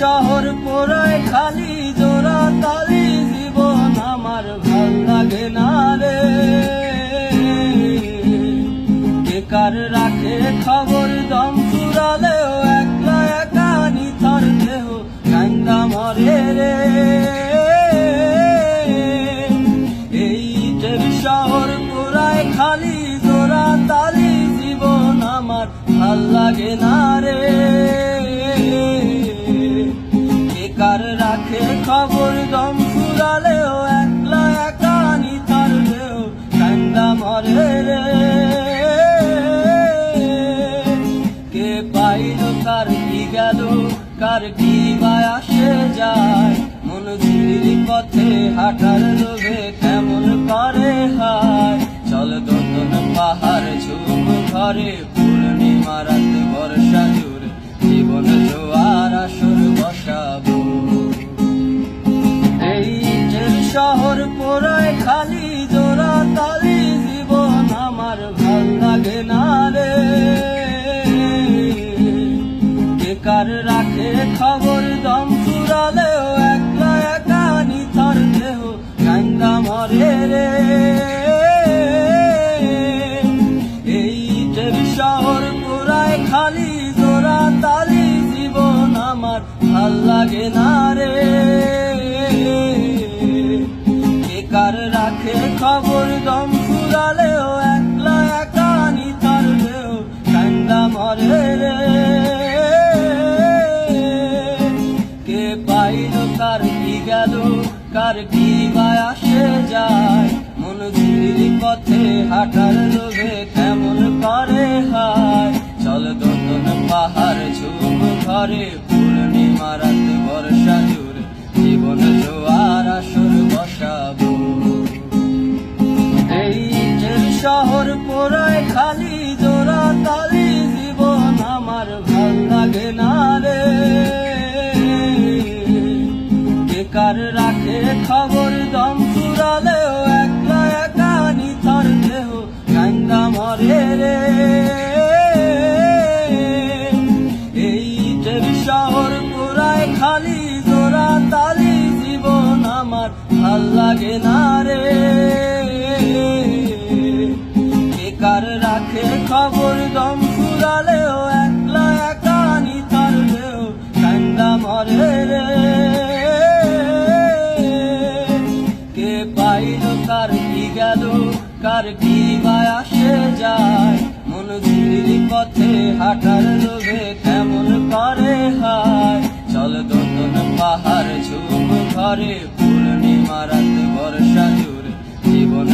শহর পোড়ায় খালি জোড়া তালি, জীবন আমার ভাল লাগে না রে। বেকার রাখে খবর দম ফুরালেও, একলা একা নিথর দেহ কান্দা মরে রে। এই শহর পোড়ায় খালি জোড়া তালি, জীবন আমার ভাল লাগে না রে। বেকার রাখে খবর দম ফুরালেও, একলা একা নিথর দেহ কান্দা মরে রে। কে পাইল কার কি গেল, কার কি বা আসে যায়, মন ঝুড়ি পথে হাঁটার লোভে কেমন করে হায়। চল দোতন পাহাড় ঝুম ঘরে, পূর্ণিমা রাত বর্ষা জুড়ে জীবন জোয়ার আসর বসাবো। এই শহর পোড়ায় খালি জোড়া তালি, জীবন আমার ভাল লাগে না রে। বেকার রাখে খবর দম ফুরালেও, একলা একা নিথর দেহ কান্দা মরে রে। এই শহর পোড়ায় খালি জোড়া তালি, জীবন আমার ভাল লাগে না রে। বেকার রাখে খবর দম ফুরালেও, একলা একা নিথর দেহ কান্দা মরে রে। কে পাইল কার কি গেল, কার কি বা আসে যায়, মন ঝুড়ি পথে হাঁটার লোভে কেমন করে হায়। চল দোতন পাহাড় ঝুম ঘরে, পূর্ণিমা রাত বর্ষা জুড়ে জীবন জোয়ার আসর বসাবো। এই শহর পোড়ায় খালি জোড়া তালি, জীবন আমার ভাল লাগে না রে। বেকার রাখে খবর দম ফুরালেও, একলা একা নিথর দেহ কান্দা মরে রে। এই শহর পোড়ায় খালি জোড়া তালি, জীবন আমার ভাল লাগে না রে। বেকার রাখে খবর দম ফুরালেও, একলা একা নিথর দেহ কান্দা মরে রে। কে পাইল কার কি গেল, কার কি বা আসে যায়, মন ঝুড়ি পথে হাঁটার লোভে কেমন করে হায়। চল দোতন পাহাড় ঝুম ঘরে, পূর্ণিমা রাত বর্ষা জুড়ে জীবন